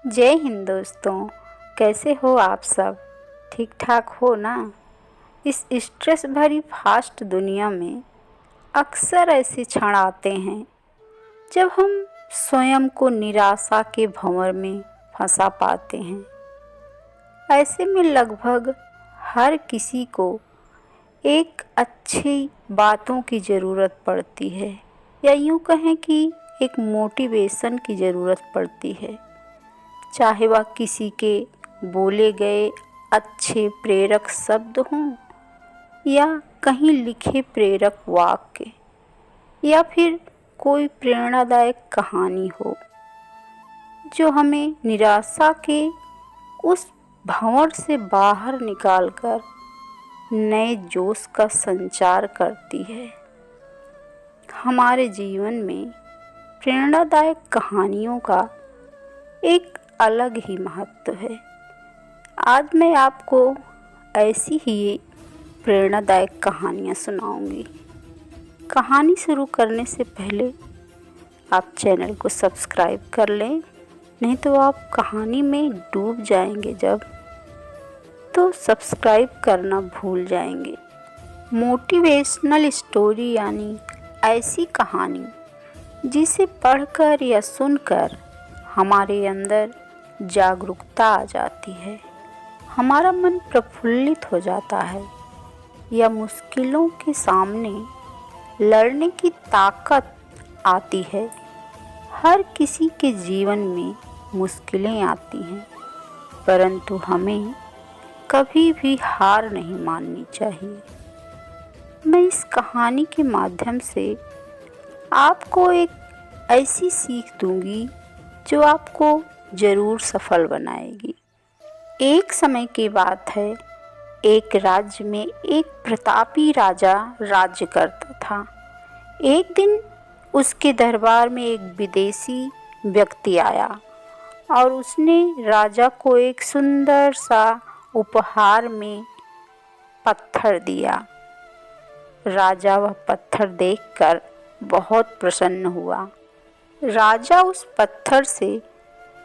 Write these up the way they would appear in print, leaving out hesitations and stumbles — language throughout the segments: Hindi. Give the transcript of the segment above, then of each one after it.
जय हिंद दोस्तों। कैसे हो आप सब? ठीक ठाक हो ना? इस स्ट्रेस भरी फास्ट दुनिया में अक्सर ऐसे क्षण आते हैं जब हम स्वयं को निराशा के भंवर में फंसा पाते हैं। ऐसे में लगभग हर किसी को एक अच्छी बातों की ज़रूरत पड़ती है, या यूँ कहें कि एक मोटिवेशन की ज़रूरत पड़ती है। चाहे वह किसी के बोले गए अच्छे प्रेरक शब्द हों, या कहीं लिखे प्रेरक वाक्य, या फिर कोई प्रेरणादायक कहानी हो जो हमें निराशा के उस भंवर से बाहर निकालकर नए जोश का संचार करती है। हमारे जीवन में प्रेरणादायक कहानियों का एक अलग ही महत्व है। आज मैं आपको ऐसी ही प्रेरणादायक कहानियाँ सुनाऊंगी। कहानी शुरू करने से पहले आप चैनल को सब्सक्राइब कर लें, नहीं तो आप कहानी में डूब जाएंगे तो सब्सक्राइब करना भूल जाएंगे। मोटिवेशनल स्टोरी यानी ऐसी कहानी जिसे पढ़कर या सुनकर हमारे अंदर जागरूकता आ जाती है, हमारा मन प्रफुल्लित हो जाता है, या मुश्किलों के सामने लड़ने की ताकत आती है। हर किसी के जीवन में मुश्किलें आती हैं, परंतु हमें कभी भी हार नहीं माननी चाहिए। मैं इस कहानी के माध्यम से आपको एक ऐसी सीख दूंगी जो आपको ज़रूर सफल बनाएगी। एक समय की बात है, एक राज्य में एक प्रतापी राजा राज्य करता था। एक दिन उसके दरबार में एक विदेशी व्यक्ति आया और उसने राजा को एक सुंदर सा उपहार में पत्थर दिया। राजा वह पत्थर देखकर बहुत प्रसन्न हुआ। राजा उस पत्थर से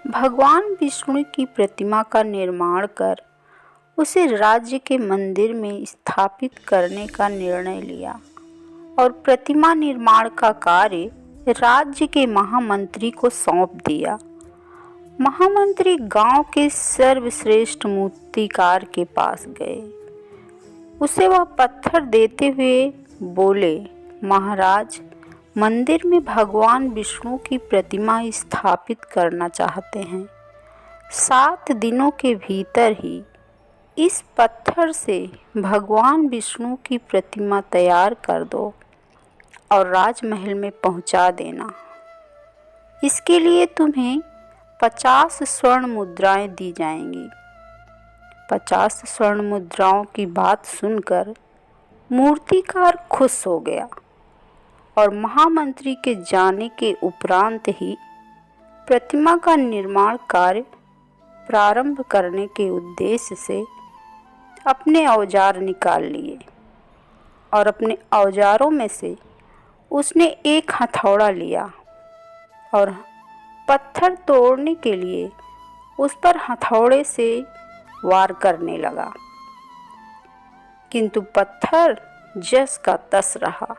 भगवान विष्णु की प्रतिमा का निर्माण कर उसे राज्य के मंदिर में स्थापित करने का निर्णय लिया और प्रतिमा निर्माण का कार्य राज्य के महामंत्री को सौंप दिया। महामंत्री गांव के सर्वश्रेष्ठ मूर्तिकार के पास गए। उसे वह पत्थर देते हुए बोले, महाराज, मंदिर में भगवान विष्णु की प्रतिमा स्थापित करना चाहते हैं। 7 दिनों के भीतर ही इस पत्थर से भगवान विष्णु की प्रतिमा तैयार कर दो और राजमहल में पहुंचा देना। इसके लिए तुम्हें 50 स्वर्ण मुद्राएं दी जाएंगी। 50 स्वर्ण मुद्राओं की बात सुनकर मूर्तिकार खुश हो गया और महामंत्री के जाने के उपरांत ही प्रतिमा का निर्माण कार्य प्रारंभ करने के उद्देश्य से अपने औजार निकाल लिए और अपने औजारों में से उसने एक हथौड़ा लिया और पत्थर तोड़ने के लिए उस पर हथौड़े से वार करने लगा, किंतु पत्थर जस का तस रहा।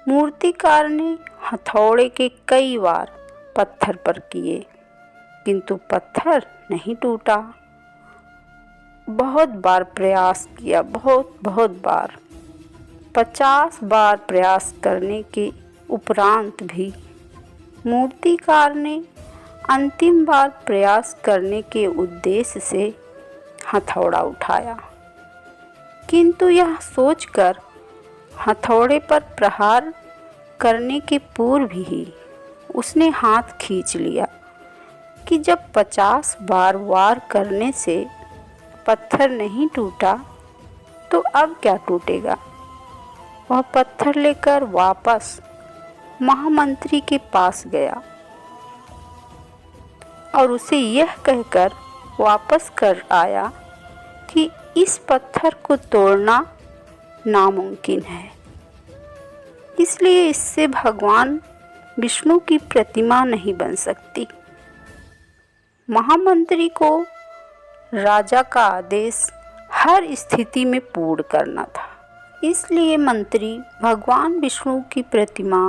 मूर्तिकार ने हथौड़े के कई वार पत्थर पर किए, किंतु पत्थर नहीं टूटा। बहुत बार प्रयास किया, बहुत बार, 50 बार प्रयास करने के उपरांत भी मूर्तिकार ने अंतिम बार प्रयास करने के उद्देश्य से हथौड़ा उठाया, किंतु यह सोचकर हथौड़े पर प्रहार करने के पूर्व ही उसने हाथ खींच लिया कि जब 50 बार वार करने से पत्थर नहीं टूटा तो अब क्या टूटेगा। वह पत्थर लेकर वापस महामंत्री के पास गया और उसे यह कहकर वापस कर आया कि इस पत्थर को तोड़ना नामुमकिन है, इसलिए इससे भगवान विष्णु की प्रतिमा नहीं बन सकती। महामंत्री को राजा का आदेश हर स्थिति में पूर्ण करना था। इसलिए मंत्री भगवान विष्णु की प्रतिमा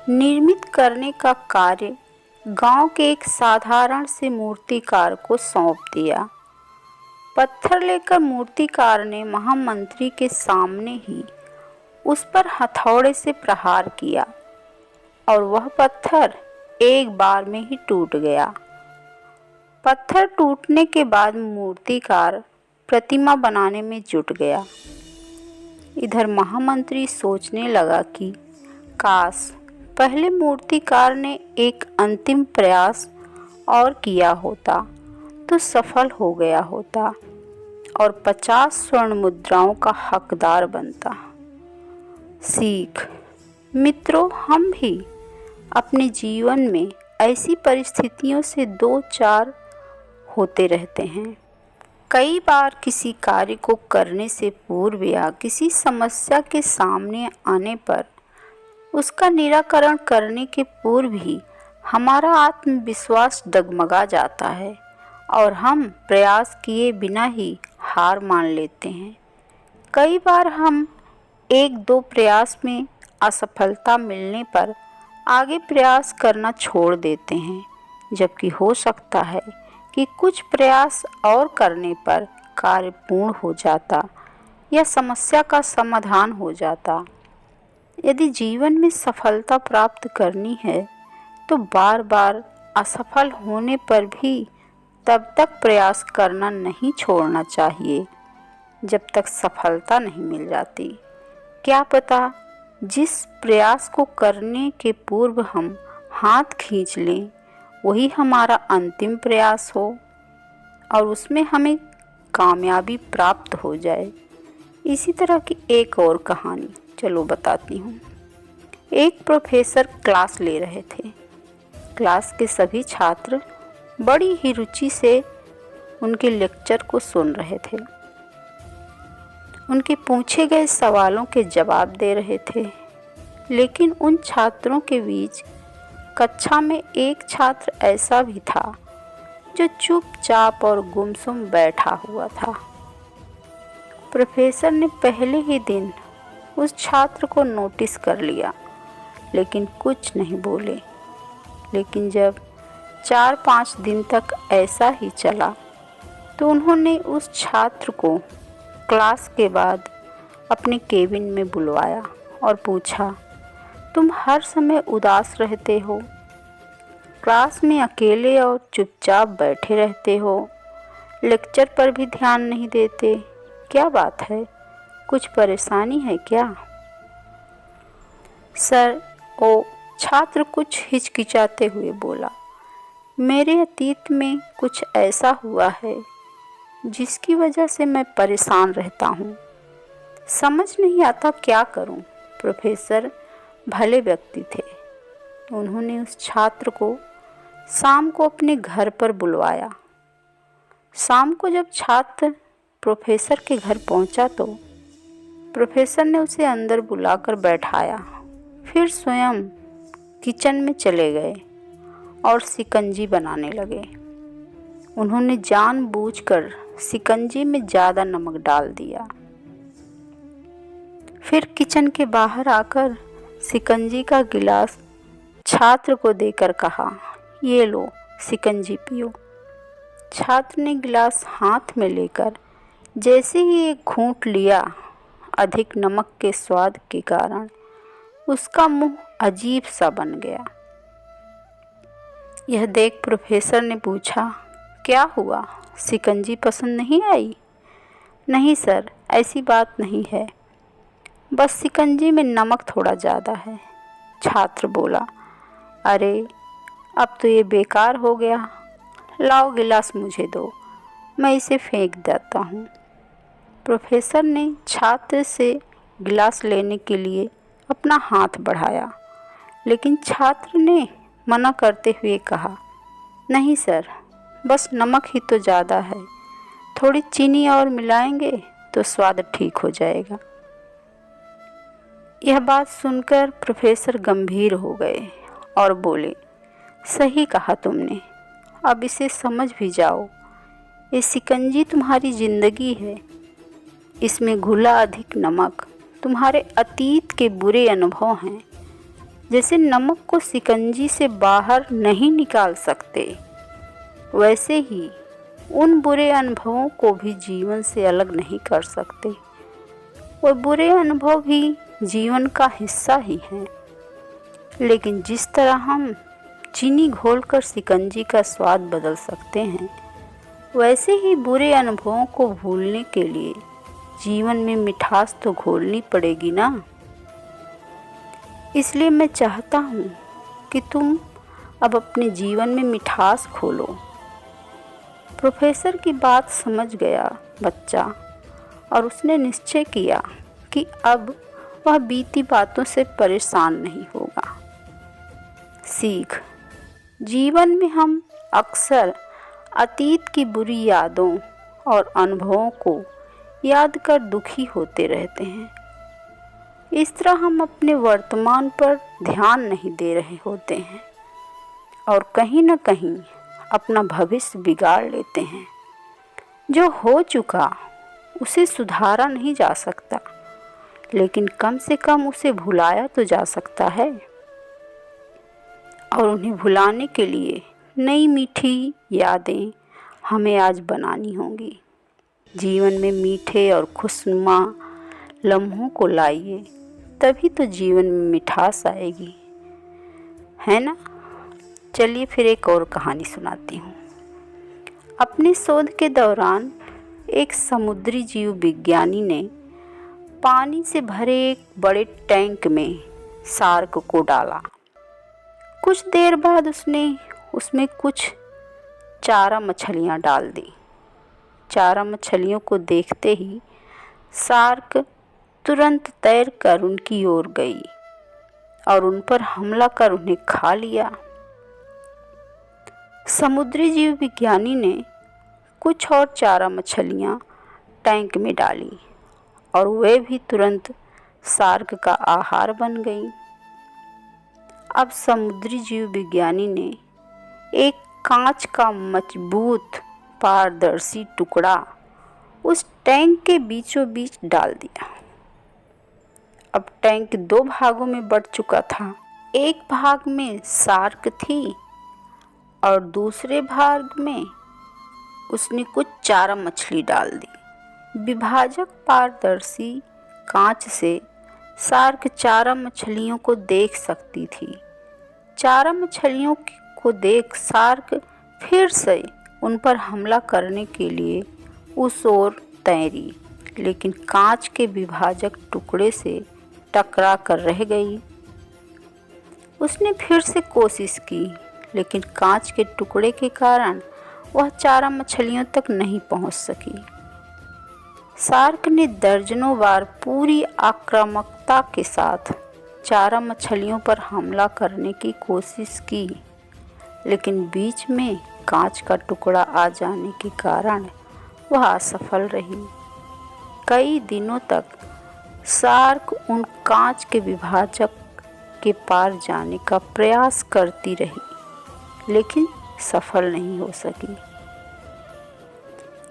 निर्मित करने का कार्य गांव के एक साधारण से मूर्तिकार को सौंप दिया। पत्थर लेकर मूर्तिकार ने महामंत्री के सामने ही उस पर हथौड़े से प्रहार किया और वह पत्थर एक बार में ही टूट गया। पत्थर टूटने के बाद मूर्तिकार प्रतिमा बनाने में जुट गया। इधर महामंत्री सोचने लगा कि काश पहले मूर्तिकार ने एक अंतिम प्रयास और किया होता तो सफल हो गया होता और 50 स्वर्ण मुद्राओं का हकदार बनता। सीख मित्रों, हम भी अपने जीवन में ऐसी परिस्थितियों से दो चार होते रहते हैं। कई बार किसी कार्य को करने से पूर्व या किसी समस्या के सामने आने पर उसका निराकरण करने के पूर्व ही हमारा आत्मविश्वास डगमगा जाता है और हम प्रयास किए बिना ही हार मान लेते हैं। कई बार हम एक दो प्रयास में असफलता मिलने पर आगे प्रयास करना छोड़ देते हैं, जबकि हो सकता है कि कुछ प्रयास और करने पर कार्य पूर्ण हो जाता या समस्या का समाधान हो जाता। यदि जीवन में सफलता प्राप्त करनी है तो बार बार असफल होने पर भी तब तक प्रयास करना नहीं छोड़ना चाहिए जब तक सफलता नहीं मिल जाती। क्या पता जिस प्रयास को करने के पूर्व हम हाथ खींच लें वही हमारा अंतिम प्रयास हो और उसमें हमें कामयाबी प्राप्त हो जाए। इसी तरह की एक और कहानी चलो बताती हूँ। एक प्रोफेसर क्लास ले रहे थे। क्लास के सभी छात्र बड़ी ही रुचि से उनके लेक्चर को सुन रहे थे। उनके पूछे गए सवालों के जवाब दे रहे थे, लेकिन उन छात्रों के बीच कक्षा में एक छात्र ऐसा भी था जो चुपचाप और गुमसुम बैठा हुआ था। प्रोफेसर ने पहले ही दिन उस छात्र को नोटिस कर लिया, लेकिन कुछ नहीं बोले। लेकिन जब 4-5 दिन तक ऐसा ही चला तो उन्होंने उस छात्र को क्लास के बाद अपने केबिन में बुलवाया और पूछा, तुम हर समय उदास रहते हो, क्लास में अकेले और चुपचाप बैठे रहते हो, लेक्चर पर भी ध्यान नहीं देते, क्या बात है? कुछ परेशानी है क्या? सर, ओ छात्र कुछ हिचकिचाते हुए बोला, मेरे अतीत में कुछ ऐसा हुआ है जिसकी वजह से मैं परेशान रहता हूँ। समझ नहीं आता क्या करूँ। प्रोफेसर भले व्यक्ति थे। उन्होंने उस छात्र को शाम को अपने घर पर बुलवाया। शाम को जब छात्र प्रोफेसर के घर पहुंचा तो प्रोफेसर ने उसे अंदर बुलाकर बैठाया, फिर स्वयं किचन में चले गए और शिकंजी बनाने लगे। उन्होंने जानबूझकर शिकंजी में ज़्यादा नमक डाल दिया। फिर किचन के बाहर आकर शिकंजी का गिलास छात्र को देकर कहा, ये लो शिकंजी पियो। छात्र ने गिलास हाथ में लेकर जैसे ही एक घूंट लिया, अधिक नमक के स्वाद के कारण उसका मुंह अजीब सा बन गया। यह देख प्रोफेसर ने पूछा, क्या हुआ, शिकंजी पसंद नहीं आई? नहीं सर, ऐसी बात नहीं है, बस शिकंजी में नमक थोड़ा ज़्यादा है। छात्र बोला, अरे अब तो ये बेकार हो गया, लाओ गिलास मुझे दो, मैं इसे फेंक देता हूँ। प्रोफेसर ने छात्र से गिलास लेने के लिए अपना हाथ बढ़ाया, लेकिन छात्र ने मना करते हुए कहा, नहीं सर, बस नमक ही तो ज़्यादा है, थोड़ी चीनी और मिलाएंगे तो स्वाद ठीक हो जाएगा। यह बात सुनकर प्रोफेसर गंभीर हो गए और बोले, सही कहा तुमने, अब इसे समझ भी जाओ। ये शिकंजी तुम्हारी ज़िंदगी है, इसमें घुला अधिक नमक तुम्हारे अतीत के बुरे अनुभव हैं। जैसे नमक को शिकंजी से बाहर नहीं निकाल सकते, वैसे ही उन बुरे अनुभवों को भी जीवन से अलग नहीं कर सकते। वो बुरे अनुभव भी जीवन का हिस्सा ही हैं। लेकिन जिस तरह हम चीनी घोलकर शिकंजी का स्वाद बदल सकते हैं, वैसे ही बुरे अनुभवों को भूलने के लिए जीवन में मिठास तो घोलनी पड़ेगी ना। इसलिए मैं चाहता हूँ कि तुम अब अपने जीवन में मिठास घोलो। प्रोफेसर की बात समझ गया बच्चा, और उसने निश्चय किया कि अब वह बीती बातों से परेशान नहीं होगा। सीख: जीवन में हम अक्सर अतीत की बुरी यादों और अनुभवों को याद कर दुखी होते रहते हैं। इस तरह हम अपने वर्तमान पर ध्यान नहीं दे रहे होते हैं और कहीं न कहीं अपना भविष्य बिगाड़ लेते हैं। जो हो चुका उसे सुधारा नहीं जा सकता, लेकिन कम से कम उसे भुलाया तो जा सकता है। और उन्हें भुलाने के लिए नई मीठी यादें हमें आज बनानी होंगी। जीवन में मीठे और खुशनुमा लम्हों को लाइए, तभी तो जीवन में मिठास आएगी, है ना। चलिए फिर एक और कहानी सुनाती हूँ। अपने शोध के दौरान एक समुद्री जीव विज्ञानी ने पानी से भरे एक बड़े टैंक में शार्क को डाला। कुछ देर बाद उसने उसमें कुछ चारा मछलियाँ डाल दी। चारा मछलियों को देखते ही शार्क तुरंत तैरकर उनकी ओर गई और उन पर हमला कर उन्हें खा लिया। समुद्री जीव विज्ञानी ने कुछ और चारा मछलियाँ टैंक में डाली और वे भी तुरंत शार्क का आहार बन गई। अब समुद्री जीव विज्ञानी ने एक कांच का मजबूत पारदर्शी टुकड़ा उस टैंक के बीचों बीच डाल दिया। अब टैंक दो भागों में बंट चुका था। एक भाग में शार्क थी और दूसरे भाग में उसने कुछ चारा मछली डाल दी। विभाजक पारदर्शी कांच से शार्क चारा मछलियों को देख सकती थी। चारा मछलियों को देख शार्क फिर से उन पर हमला करने के लिए उस ओर तैरी, लेकिन कांच के विभाजक टुकड़े से टकरा कर रह गई। उसने फिर से कोशिश की, लेकिन कांच के टुकड़े के कारण वह चारा मछलियों तक नहीं पहुंच सकी। शार्क ने दर्जनों बार पूरी आक्रामकता के साथ चारा मछलियों पर हमला करने की कोशिश की, लेकिन बीच में कांच का टुकड़ा आ जाने के कारण वह असफल रही। कई दिनों तक शार्क उन कांच के विभाजक के पार जाने का प्रयास करती रही, लेकिन सफल नहीं हो सकी।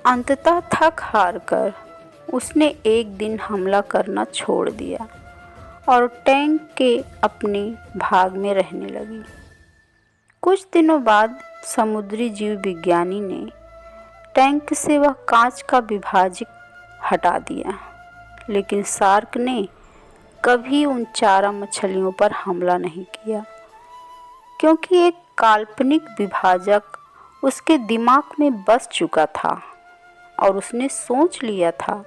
अंततः थक हार कर उसने एक दिन हमला करना छोड़ दिया और टैंक के अपने भाग में रहने लगी। कुछ दिनों बाद समुद्री जीव विज्ञानी ने टैंक से वह कांच का विभाजक हटा दिया, लेकिन शार्क ने कभी उन चारा मछलियों पर हमला नहीं किया, क्योंकि एक काल्पनिक विभाजक उसके दिमाग में बस चुका था और उसने सोच लिया था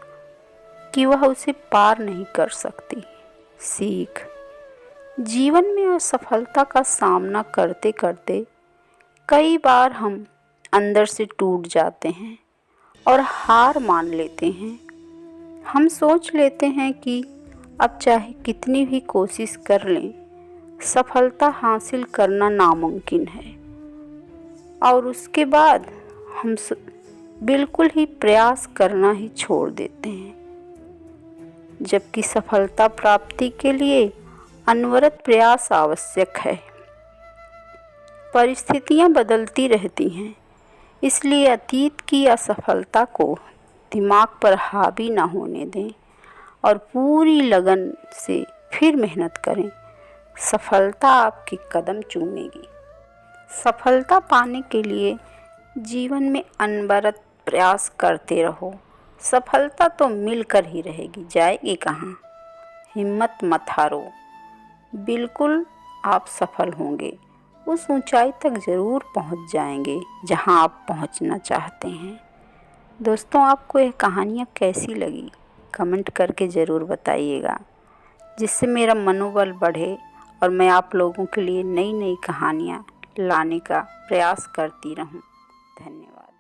कि वह उसे पार नहीं कर सकती। सीख: जीवन में असफलता का सामना करते करते कई बार हम अंदर से टूट जाते हैं और हार मान लेते हैं। हम सोच लेते हैं कि अब चाहे कितनी भी कोशिश कर लें, सफलता हासिल करना नामुमकिन है, और उसके बाद हम बिल्कुल ही प्रयास करना ही छोड़ देते हैं, जबकि सफलता प्राप्ति के लिए अनवरत प्रयास आवश्यक है। परिस्थितियाँ बदलती रहती हैं, इसलिए अतीत की असफलता को दिमाग पर हावी ना होने दें और पूरी लगन से फिर मेहनत करें। सफलता आपके कदम चूमेगी। सफलता पाने के लिए जीवन में अनवरत प्रयास करते रहो। सफलता तो मिलकर ही रहेगी, जाएगी कहाँ। हिम्मत मत हारो, बिल्कुल आप सफल होंगे। उस ऊंचाई तक ज़रूर पहुंच जाएंगे जहां आप पहुंचना चाहते हैं। दोस्तों, आपको यह कहानियाँ कैसी लगी कमेंट करके ज़रूर बताइएगा, जिससे मेरा मनोबल बढ़े और मैं आप लोगों के लिए नई नई कहानियाँ लाने का प्रयास करती रहूं। धन्यवाद।